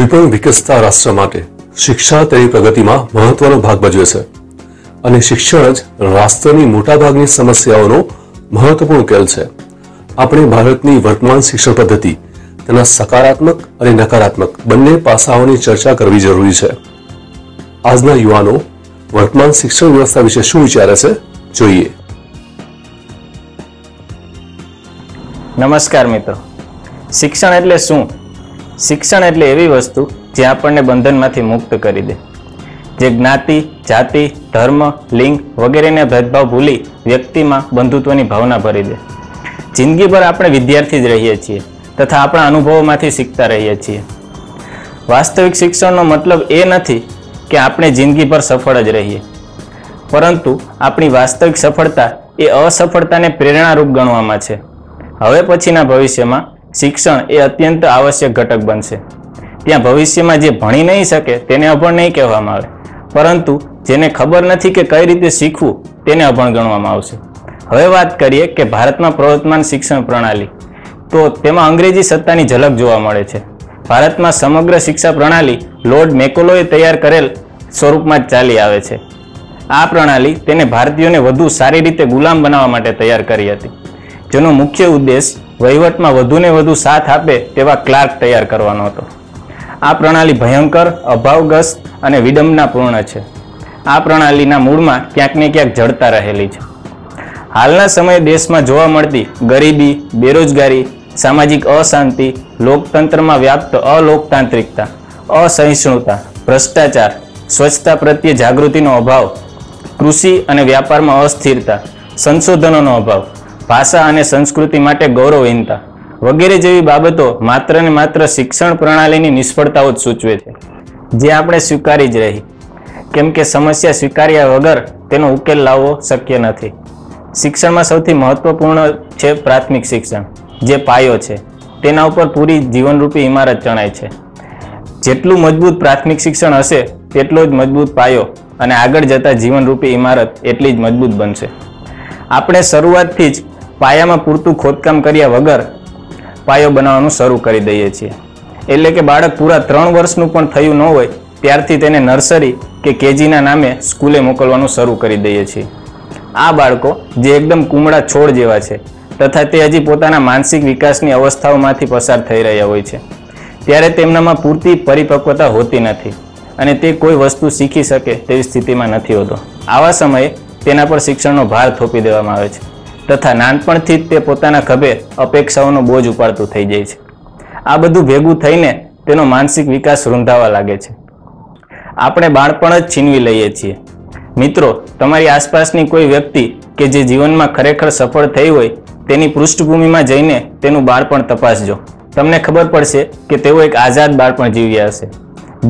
કોઈપણ વિકસતા રાષ્ટ્ર માટે શિક્ષા તેની પ્રગતિમાં મહત્વનો ભાગ ભજવે છે અને શિક્ષણ જ રાષ્ટ્રની મોટાભાગની સમસ્યાઓનો મહત્વપૂર્ણ ઉકેલ છે. આપણે ભારતની વર્તમાન શિક્ષણ પદ્ધતિ, તેના સકારાત્મક અને નકારાત્મક બંને પાસાઓની ચર્ચા કરવી જરૂરી છે. આજના યુવાનો વર્તમાન શિક્ષણ વ્યવસ્થા વિશે શું વિચારે છે, જોઈએ. નમસ્કાર મિત્રો. શિક્ષણ એટલે શું? શિક્ષણ એટલે એવી વસ્તુ જે આપણને બંધનમાંથી મુક્ત કરી દે, જે જ્ઞાતિ, જાતિ, ધર્મ, લિંગ વગેરેને ભેદભાવ ભૂલી વ્યક્તિમાં બંધુત્વની ભાવના ભરી દે. જિંદગીભર આપણે વિદ્યાર્થી જ રહીએ છીએ તથા આપણા અનુભવોમાંથી શીખતા રહીએ છીએ. વાસ્તવિક શિક્ષણનો મતલબ એ નથી કે આપણે જિંદગીભર સફળ જ રહીએ, પરંતુ આપણી વાસ્તવિક સફળતા એ અસફળતાને પ્રેરણારૂપ ગણવામાં છે. હવે પછીના ભવિષ્યમાં શિક્ષણ એ અત્યંત આવશ્યક ઘટક બનશે. ત્યાં ભવિષ્યમાં જે ભણી નહીં શકે તેને અભણ નહીં કહેવામાં આવે, પરંતુ જેને ખબર નથી કે કઈ રીતે શીખવું તેને અભણ ગણવામાં આવશે. હવે વાત કરીએ કે ભારતમાં પ્રવર્તમાન શિક્ષણ પ્રણાલી, તો તેમાં અંગ્રેજી સત્તાની ઝલક જોવા મળે છે. ભારતમાં સમગ્ર શિક્ષા પ્રણાલી લોર્ડ મેકોલોએ તૈયાર કરેલ સ્વરૂપમાં જ ચાલી આવે છે. આ પ્રણાલી તેને ભારતીયોને વધુ સારી રીતે ગુલામ બનાવવા માટે તૈયાર કરી હતી, જેનો મુખ્ય ઉદ્દેશ વહીવટમાં વધુને વધુ સાથ આપે તેવા ક્લાર્ક તૈયાર કરવાનો હતો. આ પ્રણાલી ભયંકર, અભાવગ્રસ્ત અને વિડંબનાપૂર્ણ છે. આ પ્રણાલીના મૂળમાં ક્યાંક ને ક્યાંક જડતા રહેલી છે. હાલના સમયે દેશમાં જોવા મળતી ગરીબી, બેરોજગારી, સામાજિક અશાંતિ, લોકતંત્રમાં વ્યાપ્ત અલોકતાંત્રિકતા, અસહિષ્ણુતા, ભ્રષ્ટાચાર, સ્વચ્છતા પ્રત્યે જાગૃતિનો અભાવ, કૃષિ અને વ્યાપારમાં અસ્થિરતા, સંશોધનોનો અભાવ, ભાષા અને સંસ્કૃતિ માટે ગૌરવહીનતા વગેરે જેવી બાબતો માત્ર ને માત્ર શિક્ષણ પ્રણાલીની નિષ્ફળતાઓ જ સૂચવે છે, જે આપણે સ્વીકારી જ રહી, કેમ કે સમસ્યા સ્વીકાર્યા વગર તેનો ઉકેલ લાવવો શક્ય નથી. શિક્ષણમાં સૌથી મહત્વપૂર્ણ છે પ્રાથમિક શિક્ષણ, જે પાયો છે. તેના ઉપર પૂરી જીવનરૂપી ઇમારત ચણાય છે. જેટલું મજબૂત પ્રાથમિક શિક્ષણ હશે તેટલો જ મજબૂત પાયો, અને આગળ જતા જીવનરૂપી ઇમારત એટલી જ મજબૂત બનશે. આપણે શરૂઆતથી જ પાયામાં પૂરતું ખોદકામ કર્યા વગર પાયો બનાવવાનું શરૂ કરી દઈએ છીએ. એટલે કે બાળક પૂરા 3 વર્ષનું પણ થયું ન હોય ત્યારથી તેને નર્સરી કે કેજીના નામે સ્કૂલે મોકલવાનું શરૂ કરી દઈએ છીએ. આ બાળકો જે એકદમ કુમળા છોડ જેવા છે તથા તે હજી પોતાના માનસિક વિકાસની અવસ્થાઓમાંથી પસાર થઈ રહ્યા હોય છે, ત્યારે તેમનામાં પૂરતી પરિપક્વતા હોતી નથી અને તે કોઈ વસ્તુ શીખી શકે તેવી સ્થિતિમાં નથી હોતો. આવા સમયે તેના પર શિક્ષણનો ભાર થોપી દેવામાં આવે છે તથા નાનપણથી જ તે પોતાના ખભે અપેક્ષાઓનો બોજ ઉપાડતું થઈ જાય છે. આ બધું ભેગું થઈને તેનો માનસિક વિકાસ રૂંધાવા લાગે છે. આપણે બાળપણ જ છીનવી લઈએ છીએ. મિત્રો, તમારી આસપાસની કોઈ વ્યક્તિ કે જે જીવનમાં ખરેખર સફળ થઈ હોય તેની પૃષ્ઠભૂમિમાં જઈને તેનું બાળપણ તપાસજો. તમને ખબર પડશે કે તેઓ એક આઝાદ બાળપણ જીવ્યા હશે,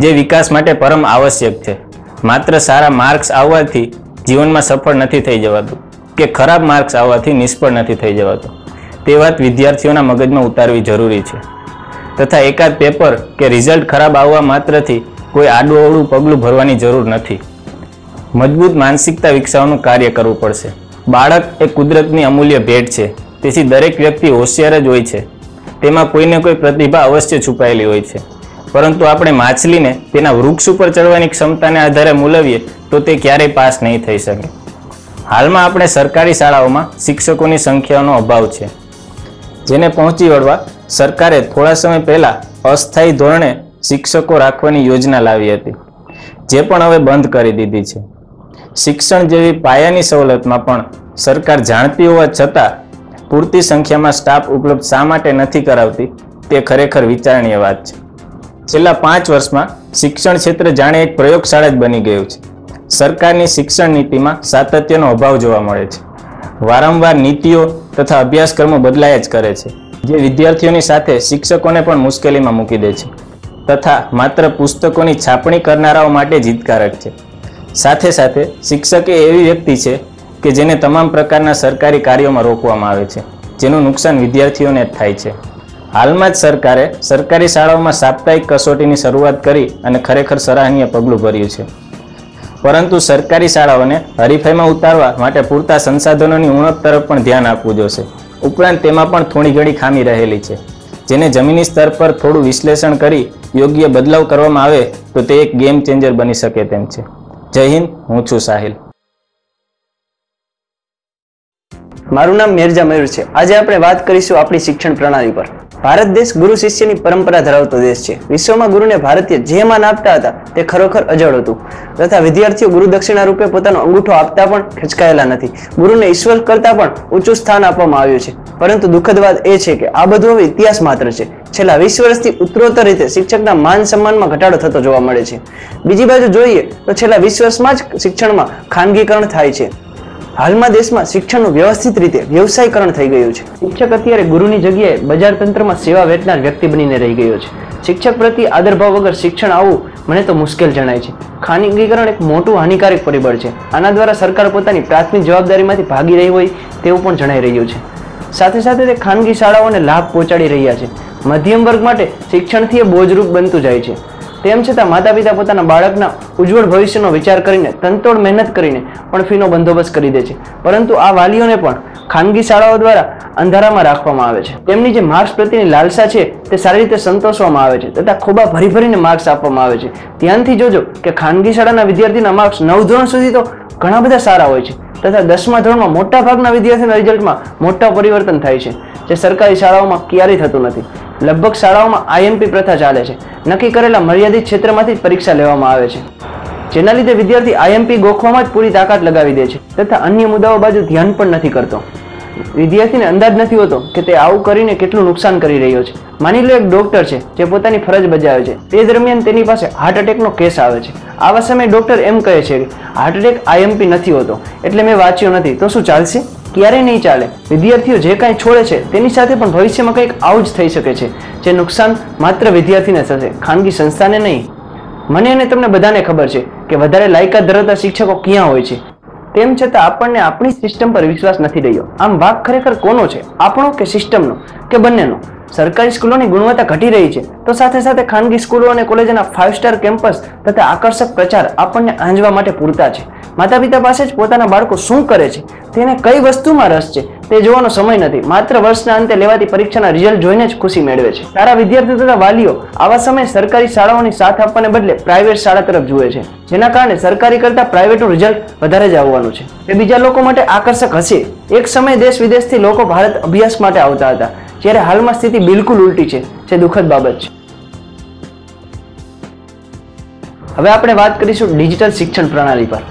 જે વિકાસ માટે પરમ આવશ્યક છે. માત્ર સારા માર્ક્સ આવવાથી જીવનમાં સફળ નથી થઈ જવાતું કે ખરાબ માર્ક્સ આવવાથી નિષ્ફળ નથી થઈ જવાતું. તે વાત વિદ્યાર્થીઓના મગજમાં ઉતારવી જરૂરી છે. તથા એકાદ પેપર કે રિઝલ્ટ ખરાબ આવવા માત્રથી કોઈ આડું અવળું પગલું ભરવાની જરૂર નથી. મજબૂત માનસિકતા વિકસાવવાનું કાર્ય કરવું પડશે. બાળક એ કુદરતની અમૂલ્ય ભેટ છે, તેથી દરેક વ્યક્તિ હોશિયાર જ હોય છે. તેમાં કોઈને કોઈ પ્રતિભા અવશ્ય છુપાયેલી હોય છે, પરંતુ આપણે માછલીને તેના વૃક્ષ ઉપર ચડવાની ક્ષમતાને આધારે મૂલવીએ તો તે ક્યારેય પાસ નહીં થઈ શકે. હાલમાં આપણે સરકારી શાળાઓમાં શિક્ષકોની સંખ્યાનો અભાવ છે, જેને પહોંચી વળવા સરકારે થોડા સમય પહેલા અસ્થાયી ધોરણે શિક્ષકો રાખવાની યોજના લાવી હતી, જે પણ હવે બંધ કરી દીધી છે. શિક્ષણ જેવી પાયાની સવલતમાં પણ સરકાર જાણતી હોવા છતાં પૂરતી સંખ્યામાં સ્ટાફ ઉપલબ્ધ શા માટે નથી કરાવતી તે ખરેખર વિચારણીય વાત છે. છેલ્લા 5 વર્ષમાં શિક્ષણ ક્ષેત્ર જાણે એક પ્રયોગશાળા જ બની ગયું છે. સરકારની શિક્ષણ નીતિમાં સાતત્યનો અભાવ જોવા મળે છે. વારંવાર નીતિઓ તથા અભ્યાસક્રમો બદલાયા જ કરે છે, જે વિદ્યાર્થીઓની સાથે શિક્ષકોને પણ મુશ્કેલીમાં મૂકી દે છે તથા માત્ર પુસ્તકોની છાપણી કરનારાઓ માટે જ હિતકારક છે. સાથે સાથે શિક્ષક એ એવી વ્યક્તિ છે કે જેને તમામ પ્રકારના સરકારી કાર્યોમાં રોકવામાં આવે છે, જેનું નુકસાન વિદ્યાર્થીઓને જ થાય છે. હાલમાં જ સરકારે સરકારી શાળાઓમાં સાપ્તાહિક કસોટીની શરૂઆત કરી અને ખરેખર સરાહનીય પગલું ભર્યું છે. પરંતુ સરકારી શાળાઓને હરીફાઈમાં ઉતારવા માટે પૂરતા સંસાધનોની ઉણપ તરફ પણ ધ્યાન આપવું જોશે. ઉપરાંત તેમાં પણ થોડી ઘણી ખામી રહેલી છે, જેને જમીની સ્તર પર થોડું વિશ્લેષણ કરી યોગ્ય બદલાવ કરવામાં આવે તો તે એક ગેમ ચેન્જર બની શકે તેમ છે. જય હિન્દ. હું છું સાહિલ. મારું નામ મેરજા મયુર છે. આજે આપણે વાત કરીશું આપણી શિક્ષણ પ્રણાલી પર. ભારત દેશ ગુરુ શિષ્યની પરંપરા ધરાવતો દેશ છે. વિશ્વમાં ગુરુને ભારતીય જે માન આપતા હતા તે ખરેખર અજળ હતું તથા વિદ્યાર્થીઓ ગુરુ દક્ષિણા રૂપે પોતાનો અંગૂઠો આપતા પણ ખચકાયેલા નથી. ગુરુને ઈશ્વર કરતા પણ ઊંચું સ્થાન આપવામાં આવ્યું છે. પરંતુ દુઃખદ વાત એ છે કે આ બધું હવે ઇતિહાસ માત્ર છે. છેલ્લા 20 વર્ષથી ઉત્તરોત્તર રીતે શિક્ષકના માન સન્માનમાં ઘટાડો થતો જોવા મળે છે. બીજી બાજુ જોઈએ તો છેલ્લા 20 વર્ષમાં જ શિક્ષણમાં ખાનગીકરણ થાય છે. હાલમાં દેશમાં શિક્ષણનું વ્યવસ્થિત રીતે વ્યવસાયીકરણ થઈ ગયું છે. શિક્ષક અત્યારે ગુરુની જગ્યાએ બજાર તંત્રમાં સેવા વેચનાર વ્યક્તિ બનીને રહી ગયો છે. શિક્ષક પ્રત્યે આદરભાવ વગર શિક્ષણ આવવું મને તો મુશ્કેલ જણાય છે. ખાનગીકરણ એક મોટું હાનિકારક પરિબળ છે. આના દ્વારા સરકાર પોતાની પ્રાથમિક જવાબદારીમાંથી ભાગી રહી હોય તેવું પણ જણાઈ રહ્યું છે. સાથે સાથે તે ખાનગી શાળાઓને લાભ પહોંચાડી રહ્યા છે. મધ્યમ વર્ગ માટે શિક્ષણથી એ બોજરૂપ બનતું જાય છે. તેમ છતાં માતા પિતા પોતાના બાળકના ઉજ્જવળ ભવિષ્યનો વિચાર કરીને તનતોડ મહેનત કરીને પણ ફીનો બંદોબસ્ત કરી દે છે. પરંતુ આ વાલીઓને પણ ખાનગી શાળાઓ દ્વારા અંધારામાં રાખવામાં આવે છે. તેમની જે માર્ક્સ પ્રત્યેની લાલસા છે તે સારી રીતે સંતોષવામાં આવે છે તથા ખોબા ભરી ભરીને માર્ક્સ આપવામાં આવે છે. ધ્યાનથી જોજો કે ખાનગી શાળાના વિદ્યાર્થીના માર્ક્સ 9 ધોરણ સુધી તો ઘણા બધા સારા હોય છે તથા 10મા ધોરણમાં મોટા ભાગના વિદ્યાર્થીના રિઝલ્ટમાં મોટા પરિવર્તન થાય છે, જે સરકારી શાળાઓમાં ક્યારેય થતું નથી. લગભગ શાળાઓમાં આઈએમપી પ્રથા ચાલે છે. નક્કી કરેલા મર્યાદિત ક્ષેત્રમાંથી જ પરીક્ષા લેવામાં આવે છે, જેના લીધે વિદ્યાર્થી આઈએમપી ગોખવામાં જ પૂરી તાકાત લગાવી દે છે તથા અન્ય મુદ્દાઓ બાજુ ધ્યાન પણ નથી કરતો. વિદ્યાર્થીને અંદાજ નથી હોતો કે તે આવું કરીને કેટલું નુકસાન કરી રહ્યો છે. માની લો એક ડોક્ટર છે જે પોતાની ફરજ બજાવે છે. તે દરમિયાન તેની પાસે હાર્ટ એટેકનો કેસ આવે છે. આવા સમયે ડોક્ટર એમ કહે છે કે હાર્ટ એટેક આઈએમપી નથી હોતો એટલે મેં વાંચ્યો નથી. તો શું ચાલશે? ક્યારેય નહીં ચાલે. વિદ્યાર્થીઓ જે કાંઈ છોડે છે તેની સાથે પણ ભવિષ્યમાં કંઈક આવું જ થઈ શકે છે, જે નુકસાન માત્ર વિદ્યાર્થીને થશે, ખાનગી સંસ્થાને નહીં. મને અને તમને બધાને ખબર છે કે વધારે લાયકાત ધરાવતા શિક્ષકો ક્યાં હોય છે. તેમ છતાં આપણને આપણી સિસ્ટમ પર વિશ્વાસ નથી રહ્યો. આમ વાંક ખરેખર કોનો છે, આપણો કે સિસ્ટમનો કે બંનેનો? સરકારી સ્કૂલોની ગુણવત્તા ઘટી રહી છે તો સાથે સાથે ખાનગી સ્કૂલો અને કોલેજોના 5 સ્ટાર કેમ્પસ તથા આકર્ષક પ્રચાર આપણને આંજવા માટે પૂરતા છે. માતા પિતા પાસે જ પોતાના બાળકો શું કરે છે, તેને કઈ વસ્તુમાં રસ છે તે જોવાનો સમય નથી. માત્ર વર્ષના અંતે લેવાતી પરીક્ષાના રિઝલ્ટ જોઈને જ ખુશી મેળવે છે. સારા વિદ્યાર્થીઓ તથા વાલીઓ આવા સમયે સરકારી શાળાઓની સાથ આપવાને બદલે પ્રાઇવેટ શાળા તરફ જુએ છે, જેના કારણે સરકારી કરતા પ્રાઇવેટનું રિઝલ્ટ વધારે જ આવવાનું છે. તે બીજા લોકો માટે આકર્ષક હશે. એક સમયે દેશ વિદેશથી લોકો ભારત અભ્યાસ માટે આવતા હતા, જ્યારે હાલમાં સ્થિતિ બિલકુલ ઉલટી છે, જે દુઃખદ બાબત છે. હવે આપણે વાત કરીશું ડિજિટલ શિક્ષણ પ્રણાલી પર.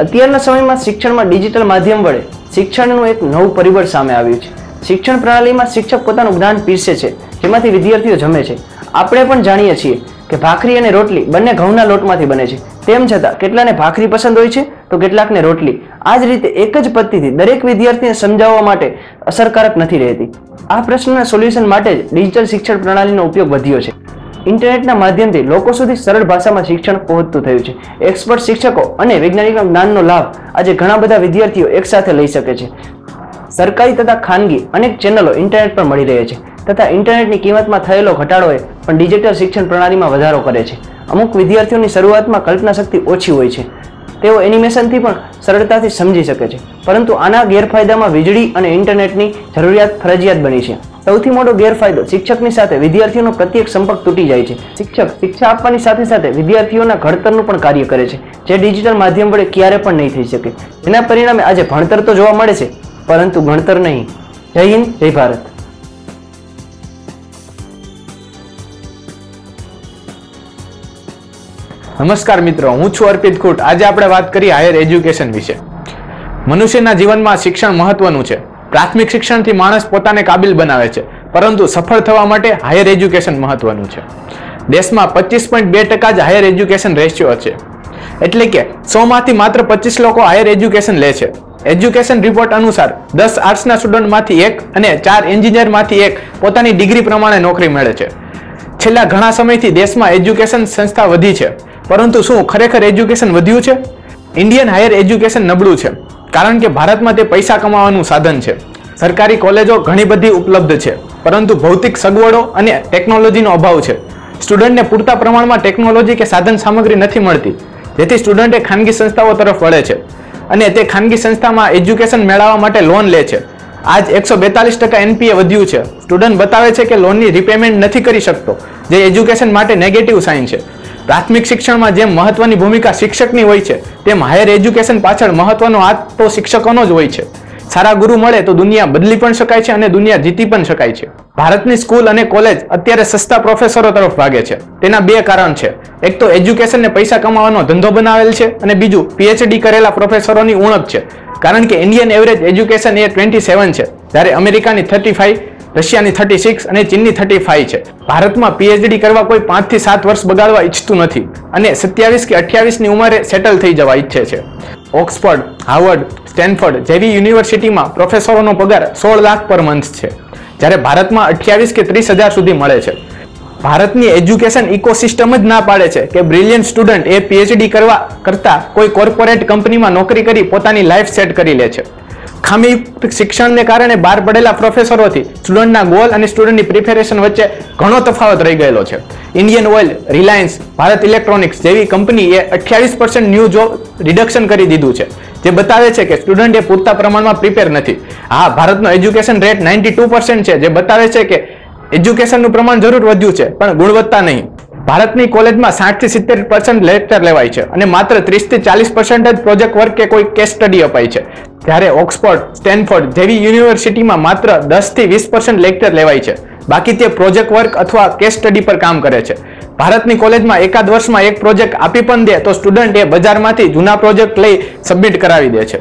અત્યારના સમયમાં શિક્ષણમાં ડિજિટલ માધ્યમ વડે શિક્ષણનું એક નવું પરિબળ સામે આવ્યું છે. શિક્ષણ પ્રણાલીમાં શિક્ષક પોતાનું જ્ઞાન પીરસે છે, જેમાંથી વિદ્યાર્થીઓ જમે છે. આપણે પણ જાણીએ છીએ કે ભાખરી અને રોટલી બંને ઘઉંના લોટમાંથી બને છે. તેમ છતાં કેટલાને ભાખરી પસંદ હોય છે તો કેટલાકને રોટલી. આ જ રીતે એક જ પદ્ધતિ દરેક વિદ્યાર્થીને સમજાવવા માટે અસરકારક નથી રહેતી. આ પ્રશ્નના સોલ્યુશન માટે જ ડિજિટલ શિક્ષણ પ્રણાલીનો ઉપયોગ વધ્યો છે. ઇન્ટરનેટના માધ્યમથી લોકો સુધી સરળ ભાષામાં શિક્ષણ પહોંચતું થયું છે. એક્સપર્ટ શિક્ષકો અને વૈજ્ઞાનિકના જ્ઞાનનો લાભ આજે ઘણા બધા વિદ્યાર્થીઓ એકસાથે લઈ શકે છે. સરકારી તથા ખાનગી અનેક ચેનલો ઇન્ટરનેટ પર મળી રહે છે તથા ઇન્ટરનેટની કિંમતમાં થયેલો ઘટાડોએ પણ ડિજિટલ શિક્ષણ પ્રણાલીમાં વધારો કરે છે. અમુક વિદ્યાર્થીઓની શરૂઆતમાં કલ્પના શક્તિ ઓછી હોય છે. તેઓ એનિમેશનથી પણ સરળતાથી સમજી શકે છે, પરંતુ આના ગેરફાયદામાં વીજળી અને ઇન્ટરનેટની જરૂરિયાત ફરજિયાત બની છે. સૌથી મોટો ગેરફાયદો શિક્ષકની સાથે વિદ્યાર્થીઓનો પ્રત્યેક સંપર્ક તૂટી જાય છે. શિક્ષક શિક્ષા આપવાની સાથે સાથે વિદ્યાર્થીઓના ઘડતરનું પણ કાર્ય કરે છે, જે ડિજિટલ માધ્યમ વડે ક્યારે પણ નહીં થઈ શકે. જેના પરિણામે આજે ભણતર તો જોવા મળે છે, પરંતુ ગણતર નહીં. જય હિન્દ, જય ભારત. નમસ્કાર મિત્રો, હું છું અર્પિત ખૂટ. આજે આપણે વાત કરી હાયર એજ્યુકેશન વિશે. મનુષ્યના જીવનમાં શિક્ષણ મહત્વનું છે. પ્રાથમિક શિક્ષણથી માણસ પોતાને કાબિલ બનાવે છે, પરંતુ સફળ થવા માટે હાયર એજ્યુકેશન મહત્વનું છે. દેશમાં 25.2% જ હાયર એજ્યુકેશન રેશિયો છે, એટલે કે 100 માંથી માત્ર 25 લોકો હાયર એજ્યુકેશન લે છે. એજ્યુકેશન રિપોર્ટ અનુસાર 10 આર્ટ્સના સ્ટુડન્ટમાંથી 1 અને 4 એન્જિનિયરમાંથી 1 પોતાની ડિગ્રી પ્રમાણે નોકરી મેળવે છે. છેલ્લા ઘણા સમયથી દેશમાં એજ્યુકેશન સંસ્થા વધી છે, પરંતુ શું ખરેખર એજ્યુકેશન વધ્યું છે? ઇન્ડિયન હાયર એજ્યુકેશન નબળું છે, કારણ કે ભારતમાં તે પૈસા કમાવાનું સાધન છે. સરકારી કોલેજો ઘણી બધી ઉપલબ્ધ છે, પરંતુ ભૌતિક સગવડો અને ટેકનોલોજીનો અભાવ છે. સ્ટુડન્ટને પૂરતા પ્રમાણમાં ટેકનોલોજી કે સાધન સામગ્રી નથી મળતી, જેથી સ્ટુડન્ટે ખાનગી સંસ્થાઓ તરફ વળે છે અને તે ખાનગી સંસ્થામાં એજ્યુકેશન મેળવવા માટે લોન લે છે. આજ 142% NPA વધ્યું છે. સ્ટુડન્ટ બતાવે છે કે લોનની રિપેમેન્ટ નથી કરી શકતો, જે એજ્યુકેશન માટે નેગેટિવ સાઇન છે. પ્રાથમિક શિક્ષણમાં જેમ મહત્વની ભૂમિકા શિક્ષકની હોય છે, તેમ હાયર એજ્યુકેશન પાછળ મહત્વનો હાથ તો શિક્ષકોનો જ હોય છે. સારા ગુરુ મળે તો દુનિયા બદલી પણ શકાય છે અને દુનિયા જીતી પણ શકાય છે. ભારતની સ્કૂલ અને કોલેજ અત્યારે સસ્તા પ્રોફેસરો તરફ ભાગે છે. તેના બે કારણ છે. એક તો એજ્યુકેશનને પૈસા કમાવાનો ધંધો બનાવેલ છે અને બીજું PhD કરેલા પ્રોફેસરોની ઉણપ છે. કારણ કે ઇન્ડિયન એવરેજ એજ્યુકેશન એ 27 છે, જ્યારે અમેરિકાની 35, રશિયાની 36 અને ચીનની 35 છે. ભારતમાં PhD કરવા કોઈ 5 થી 7 વર્ષ બગાડવા ઈચ્છતું નથી અને 27 કે 28ની ઉંમરે સેટલ થઈ જવા ઈચ્છે છે. ઓક્સફર્ડ, હાર્વર્ડ, સ્ટેનફર્ડ જેવી યુનિવર્સિટીમાં પ્રોફેસરોનો પગાર 16 લાખ પર મંથ છે, જ્યારે ભારતમાં 28 કે 30 હજાર સુધી મળે છે. ભારતની એજ્યુકેશન ઇકોસિસ્ટમ જ ના પાડે છે કે બ્રિલિયન્ટ સ્ટુડન્ટ એ PhD કરવા કરતા કોઈ કોર્પોરેટ કંપનીમાં નોકરી કરી પોતાની લાઈફ સેટ કરી લે છે. ખામીયુક્ત શિક્ષણને કારણે બહાર પડેલા પ્રોફેસરોથી સ્ટુડન્ટના ગોલ અને સ્ટુડન્ટની પ્રિપેરેશન વચ્ચે ઘણો તફાવત રહી ગયેલો છે. Indian oil, Reliance, Bharat electronics જેવી કંપનીએ 28% ન્યૂ જોબ રિડક્શન કરી દીધું છે, જે બતાવે છે કે સ્ટુડન્ટ એ પૂરતા પ્રમાણમાં પ્રિપેર નથી. હા, ભારતનો એજ્યુકેશન રેટ 92% છે, જે બતાવે છે કે એજ્યુકેશનનું પ્રમાણ જરૂર વધ્યું છે પણ ગુણવત્તા નહીં. ભારતની કોલેજમાં 60 થી 70% લેક્ચર લેવાય છે અને માત્ર 30 થી 40% જ પ્રોજેક્ટ વર્ક કે કોઈ કેસ સ્ટડી અપાય છે, જ્યારે ઓક્સફર્ડ, સ્ટેનફર્ડ જેવી યુનિવર્સિટીમાં માત્ર 10 થી 20% લેક્ચર લેવાય છે. બાકી તે પ્રોજેક્ટ વર્ક અથવા કેસ સ્ટડી પર કામ કરે છે. ભારતની કોલેજમાં એકાદ વર્ષમાં એક પ્રોજેક્ટ આપી પણ દે તો સ્ટુડન્ટ એ બજારમાંથી જૂના પ્રોજેક્ટ લઈ સબમિટ કરાવી દે છે.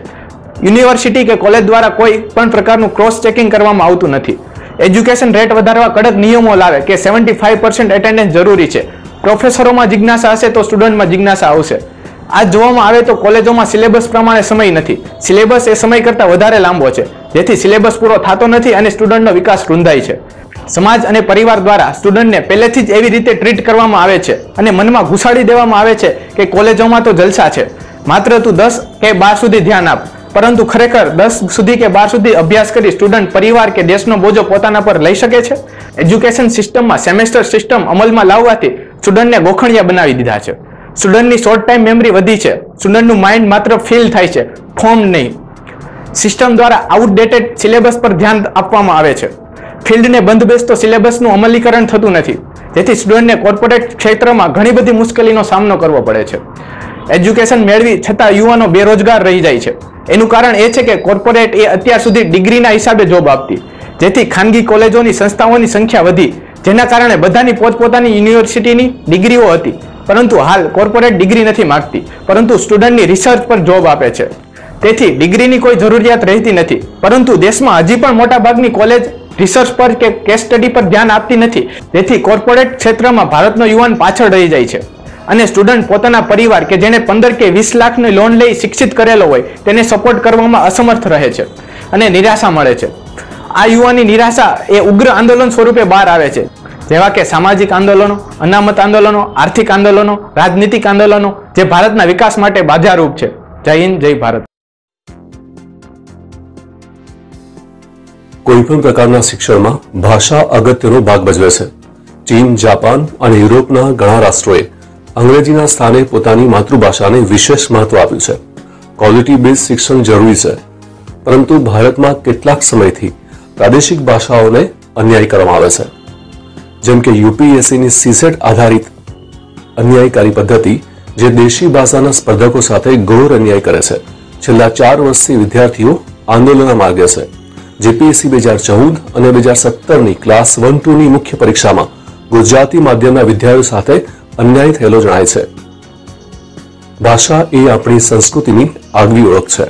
યુનિવર્સિટી કે કોલેજ દ્વારા કોઈ પણ પ્રકારનું ક્રોસ ચેકિંગ કરવામાં આવતું નથી. એજ્યુકેશન રેટ વધારવા કડક નિયમો લાવે કે 75% એટેન્ડન્સ જરૂરી છે. પ્રોફેસરોમાં જિજ્ઞાસા હશે તો સ્ટુડન્ટમાં જિજ્ઞાસા આવશે. આ જોવામાં આવે તો કોલેજોમાં સિલેબસ પ્રમાણે સમય નથી. સિલેબસ એ સમય કરતાં વધારે લાંબો છે, જેથી સિલેબસ પૂરો થતો નથી અને સ્ટુડન્ટનો વિકાસ રૂંધાય છે. સમાજ અને પરિવાર દ્વારા સ્ટુડન્ટને પહેલેથી જ એવી રીતે ટ્રીટ કરવામાં આવે છે અને મનમાં ઘુસાડી દેવામાં આવે છે કે કોલેજોમાં તો જલસા છે, માત્ર તું 10 કે 12 સુધી ધ્યાન આપ. પરંતુ ખરેખર 10 સુધી કે 12 સુધી અભ્યાસ કરી સ્ટુડન્ટ પરિવાર કે દેશનો બોજો પોતાના પર લઈ શકે છે? એજ્યુકેશન સિસ્ટમમાં સેમેસ્ટર સિસ્ટમ અમલમાં લાવવાથી સ્ટુડન્ટને ગોખણિયા બનાવી દીધા છે. સ્ટુડન્ટની શોર્ટ ટાઈમ મેમરી વધી છે. સ્ટુડન્ટનું માઇન્ડ માત્ર ફીલ થાય છે, ફોર્મ નહીં. સિસ્ટમ દ્વારા આઉટડેટેડ સિલેબસ પર ધ્યાન આપવામાં આવે છે. ફિલ્ડને બંધ બેસતો સિલેબસનું અમલીકરણ થતું નથી, જેથી સ્ટુડન્ટને કોર્પોરેટ ક્ષેત્રમાં ઘણી બધી મુશ્કેલીનો સામનો કરવો પડે છે. એજ્યુકેશન મેળવી છતાં યુવાનો બેરોજગાર રહી જાય છે. એનું કારણ એ છે કે કોર્પોરેટ એ અત્યાર સુધી ડિગ્રીના હિસાબે જોબ આપતી, જેથી ખાનગી કોલેજોની સંસ્થાઓની સંખ્યા વધી, જેના કારણે બધાની પોતપોતાની યુનિવર્સિટીની ડિગ્રીઓ હતી. પરંતુ હાલ કોર્પોરેટ ડિગ્રી નથી માંગતી, પરંતુ સ્ટુડન્ટની રિસર્ચ પર જોબ આપે છે. તેથી ડિગ્રીની કોઈ જરૂરિયાત રહેતી નથી. પરંતુ દેશમાં હજી પણ મોટાભાગની કોલેજ રિસર્ચ પર કે કેસ સ્ટડી પર ધ્યાન આપતી નથી, જેથી કોર્પોરેટ ક્ષેત્રમાં ભારતનો યુવાન પાછળ રહી જાય છે અને સ્ટુડન્ટ પોતાના પરિવાર કે જેને 15 કે 20 લાખની લોન લઈ શિક્ષિત કરેલો હોય તેને સપોર્ટ કરવામાં અસમર્થ રહે છે અને નિરાશા મળે છે. આ યુવાની નિરાશા એ ઉગ્ર આંદોલન સ્વરૂપે બહાર આવે છે, જેવા કે સામાજિક આંદોલનો, અનામત આંદોલનો, આર્થિક આંદોલનો, રાજનીતિક આંદોલનો, જે ભારતના વિકાસ માટે બાધારૂપ છે. જય હિન્દ, જય ભારત. કોઈપણ પ્રકારના શિક્ષણમાં ભાષા અગત્યનો ભાગ ભજવે છે. ચીન, જાપાન અને યુરોપના ઘણા રાષ્ટ્રોએ અંગ્રેજીના સ્થાને પોતાની માતૃભાષાને વિશેષ મહત્વ આપ્યું છે. ક્વોલિટી બેઝ શિક્ષણ જરૂરી છે, પરંતુ ભારતમાં કેટલાક સમયથી પ્રાદેશિક ભાષાઓને અન્યાય કરવામાં આવે છે. જેમ કે UPSCની CSET આધારિત અન્યાયકારી પદ્ધતિ, જે દેશી ભાષાના સ્પર્ધકો સાથે ઘોર અન્યાય કરે છે. છેલ્લા 4 વર્ષથી વિદ્યાર્થીઓ આંદોલનના માર્ગે છે. JPSC 2014 અને 2017ની ક્લાસ 1-2ની મુખ્ય પરીક્ષામાં ગુજરાતી માધ્યમના વિદ્યાર્થીઓ સાથે અન્યાય થયેલો જણાય છે. ભાષા એ આપણી સંસ્કૃતિની આગવી ઓળખ છે.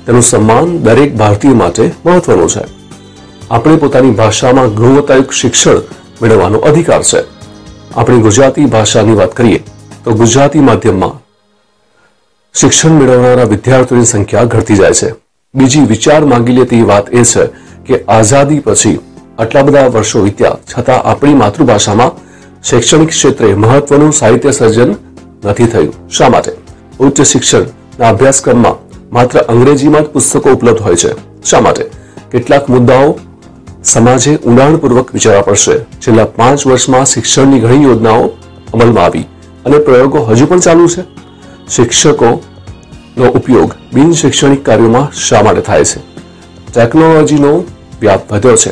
તેનું સન્માન દરેક ભારતીય માટે મહત્વનું છે. આપણે પોતાની ભાષામાં ગુણવત્તાયુક્ત શિક્ષણ મેળવવાનો અધિકાર છે. આપણી ગુજરાતી ભાષાની વાત કરીએ તો ગુજરાતી માધ્યમમાં શિક્ષણ મેળવનારા વિદ્યાર્થીઓની સંખ્યા ઘટતી જાય છે. બીજી વિચાર માંગી લે તેવી વાત એ છે કે આઝાદી પછી આટલા બધા વર્ષો વીત્યા છતાં આપણી માતૃભાષામાં શૈક્ષણિક ક્ષેત્રે મહત્વનું સાહિત્ય સર્જન નથી થયું. શા માટે? ઉચ્ચ શિક્ષણના અભ્યાસક્રમમાં માત્ર અંગ્રેજીમાં જ પુસ્તકો ઉપલબ્ધ હોય છે. શા માટે? કેટલાક મુદ્દાઓ સમાજે ઊંડાણપૂર્વક વિચારવા પડશે. છેલ્લા 5 વર્ષમાં શિક્ષણની ઘણી યોજનાઓ અમલમાં આવી અને પ્રયોગો હજુ પણ ચાલુ છે. શિક્ષકોનો ઉપયોગ બિન શૈક્ષણિક કાર્યોમાં શા માટે થાય છે? ટેકનોલોજીનો વ્યાપ વધ્યો છે,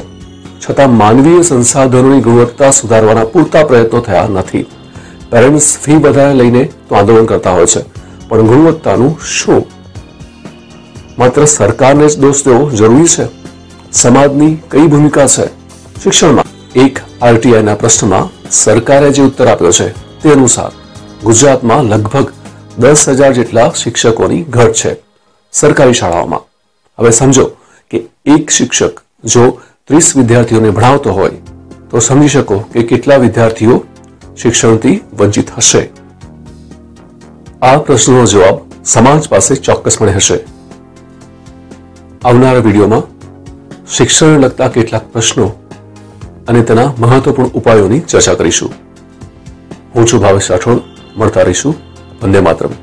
છતાં માનવીય સંસાધનોની ગુણવત્તા સુધારવાના પૂરતા પ્રયત્નો થયા નથી. પેરેન્ટ્સ ફી વધારે લઈને તો આંદોલન કરતા હોય છે, પણ ગુણવત્તાનું શું? માત્ર સરકારને જ દોષ દેવો જરૂરી છે? સમાજની કઈ ભૂમિકા છે શિક્ષણમાં? એક આરટીઆઈના પ્રશ્નમાં સરકારે જે ઉત્તર આપ્યો છે તે અનુસાર ગુજરાતમાં લગભગ 10,000 જેટલા શિક્ષકોની ઘટ છે સરકારી શાળાઓમાં. હવે સમજો કે એક શિક્ષક જો 30 વિદ્યાર્થીઓને ભણાવતો હોય તો સમજી શકો કે કેટલા વિદ્યાર્થીઓ શિક્ષણથી વંચિત હશે. આ પ્રશ્નનો જવાબ સમાજ પાસે ચોક્કસપણે હશે. આવનારા વિડીયોમાં શિક્ષણને લગતા કેટલાક પ્રશ્નો અને તેના મહત્વપૂર્ણ ઉપાયોની ચર્ચા કરીશું. હું છું ભાવેશ રાઠોડ. મળતા રહીશું. વંદે માતરમ.